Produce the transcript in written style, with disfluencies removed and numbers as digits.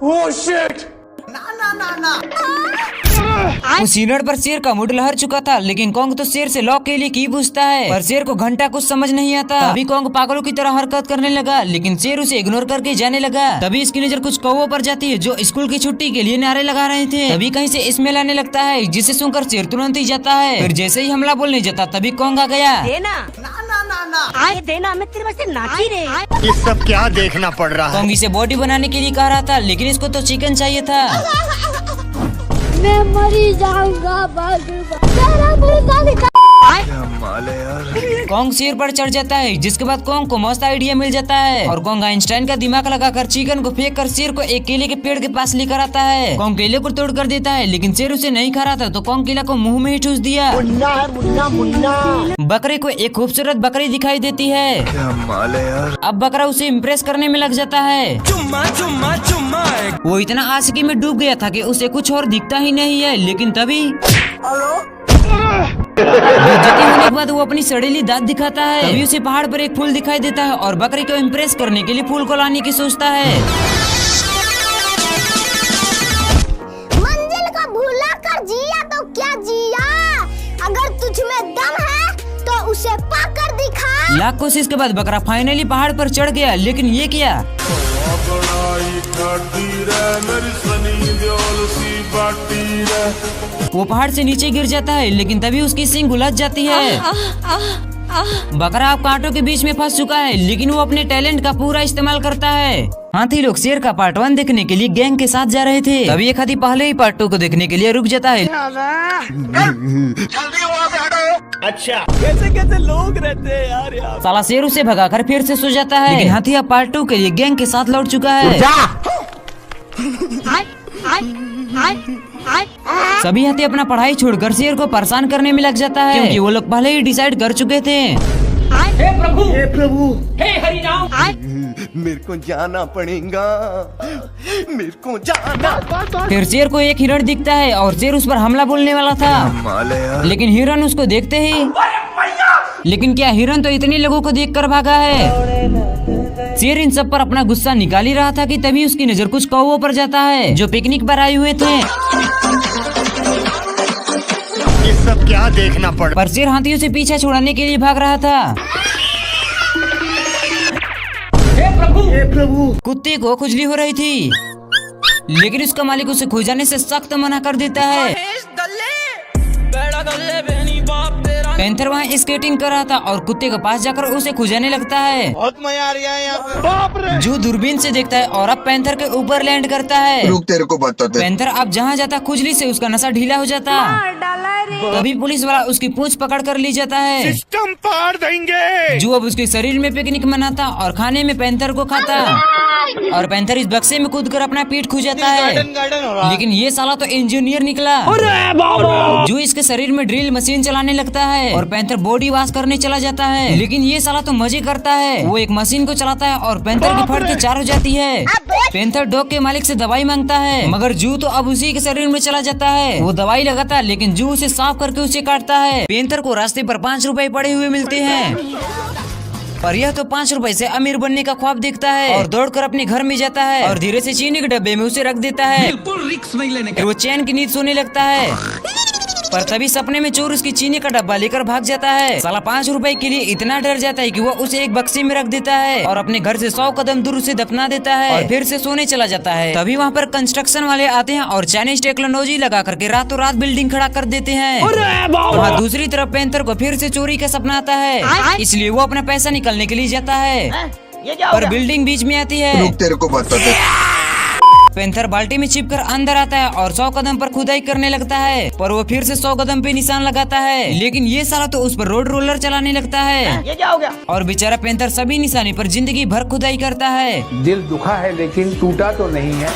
Oh shit. उस unit पर शेर का मूड लहर चुका था, लेकिन कॉन्ग तो शेर से लॉक के लिए की पूछता है, पर शेर को घंटा कुछ समझ नहीं आता। तभी कॉन्ग पागलों की तरह हरकत करने लगा, लेकिन शेर उसे इग्नोर करके जाने लगा। तभी इसकी नजर कुछ कौवों पर जाती है जो स्कूल की छुट्टी के लिए नारे लगा रहे थे। तभी कहीं से स्मेल आने लगता है, जिसे सुनकर शेर तुरंत ही जाता है। फिर जैसे ही हमला बोलने जाता तभी कॉन्ग आ गया। आए देना, मैं तेरे वास्ते नाची रे। ये सब क्या देखना पड़ रहा है? कॉन्ग इसे बॉडी बनाने के लिए कह रहा था, लेकिन इसको तो चिकन चाहिए था। मैं मरी जाऊंगा। तेरा मुर्गा निकाल। कॉन्ग शेर पर चढ़ जाता है, जिसके बाद कॉन्ग को मस्त आइडिया मिल जाता है और कॉन्ग आइंस्टाइन का दिमाग लगाकर चिकन को फेंक कर शेर को एक केले के पेड़ के पास लेकर आता है। कॉन्ग केले को तोड़ कर देता है, लेकिन शेर उसे नहीं खा रहा था, तो कॉन्ग केला को मुंह में ही ठूस दिया। बकरे को एक खूबसूरत बकरी दिखाई देती है। अब बकरा उसे इम्प्रेस करने में लग जाता है। चुम्मा चुम्मा चुम्मा। वो इतना आशिकी में डूब गया था कि उसे कुछ और दिखता ही नहीं है। लेकिन तभी बेइज्जती होने के बाद वो अपनी सड़ेली दांत दिखाता है। तभी उसे पहाड़ पर एक फूल दिखाई देता है और बकरी को इम्प्रेस करने के लिए फूल को लाने की सोचता है। मंजिल को भूला कर जिया तो क्या जिया, अगर तुझ में दम है तो उसे पाकर दिखा। लाख कोशिश के बाद बकरा फाइनली पहाड़ पर चढ़ गया, लेकिन ये क्या, वो पहाड़ से नीचे गिर जाता है, लेकिन तभी उसकी सींग उलझ जाती है। बकरा अब कांटों के बीच में फंस चुका है, लेकिन वो अपने टैलेंट का पूरा इस्तेमाल करता है। हाथी लोग शेर का पार्ट 1 देखने के लिए गैंग के साथ जा रहे थे। तभी एक हाथी पहले ही पार्ट 2 को देखने के लिए रुक जाता है। अच्छा कैसे कैसे लोग रहते हैं यार यहाँ। साला शेर उसे भगाकर फिर से सो जाता है, लेकिन हाथी अब पार्ट 2 के लिए गैंग के साथ लौट चुका है। सभी हाथी अपना पढ़ाई छोड़कर शेर को परेशान करने में लग जाता है, क्योंकि वो लोग पहले ही डिसाइड कर चुके थे। हे प्रभु हे हरि राम। मेरे को जाना पड़ेगा, मेरे को जाना। फिर शेर को एक हिरण दिखता है और शेर उस पर हमला बोलने वाला था, लेकिन हिरण उसको देखते ही, लेकिन क्या हिरण तो इतने लोगों को देखकर भागा है। शेर इन सब पर अपना गुस्सा निकाल ही रहा था कि तभी उसकी नजर कुछ कौवों पर जाता है जो पिकनिक पर आए हुए थे। ये सब क्या देखना पड़। पर शेर हाथियों से पीछा छुड़ाने के लिए भाग रहा था। हे प्रभु कुत्ते को खुजली हो रही थी, लेकिन उसका मालिक उसे खो जाने से सख्त मना कर देता है। पैंथर वहाँ स्केटिंग कर रहा था और कुत्ते के पास जाकर उसे खुजाने लगता है। बहुत मजा आ रहा है यहाँ पे। बाप रे। जो दूरबीन से देखता है और अब पैंथर के ऊपर लैंड करता है। रुक तेरे को बताते। पैंथर अब जहाँ जाता खुजली से उसका नशा ढीला हो जाता। तभी पुलिस वाला उसकी पूंछ पकड़ कर ले जाता है। सिस्टम पार देंगे। जो अब उसके शरीर में पिकनिक मनाता और खाने में पैंथर को खाता, और पैंथर इस बक्से में कूदकर अपना पीठ खुजाता है। गार्डन हो रहा। लेकिन ये साला तो इंजीनियर निकला, जो इसके शरीर में ड्रिल मशीन चलाने लगता है और पैंथर बॉडी वॉश करने चला जाता है। लेकिन ये साला तो मजे करता है, वो एक मशीन को चलाता है और पैंथर की फट के 4 हो जाती है। पैंथर डॉग के मालिक से दवाई मांगता है, मगर जू तो अब उसी के शरीर में चला जाता है। वो दवाई लगाता है, लेकिन जू उसे साफ करके उसे काटता है। पैंथर को रास्ते पर 5 रुपए पड़े हुए मिलते हैं, पर यह तो 5 रुपए से अमीर बनने का ख्वाब देखता है और दौड़कर अपने घर में जाता है और धीरे से चीनी के डब्बे में उसे रख देता है। बिल्कुल रिक्स नहीं लेने फिर वो चैन की नींद सोने लगता है, पर तभी सपने में चोर उसकी चीनी का डब्बा लेकर भाग जाता है। साला 5 रुपए के लिए इतना डर जाता है कि वो उसे एक बक्से में रख देता है और अपने घर से 100 कदम दूर उसे दफना देता है और फिर से सोने चला जाता है। तभी वहाँ पर कंस्ट्रक्शन वाले आते हैं और चाइनीज टेक्नोलॉजी लगा करके रातों रात बिल्डिंग खड़ा कर देते हैं। वहाँ दूसरी तरफ पैंथर को फिर से चोरी का सपना आता है, इसलिए वो अपना पैसा निकलने के लिए जाता है, पर बिल्डिंग बीच में आती है। रुक तेरे को बताते। पैंथर बाल्टी में छिपकर अंदर आता है और 100 कदम पर खुदाई करने लगता है, पर वो फिर से 100 कदम पे निशान लगाता है। लेकिन ये साला तो उस पर रोड रोलर चलाने लगता है। ये क्या हो गया? और बेचारा पैंथर सभी निशाने पर जिंदगी भर खुदाई करता है। दिल दुखा है लेकिन टूटा तो नहीं है।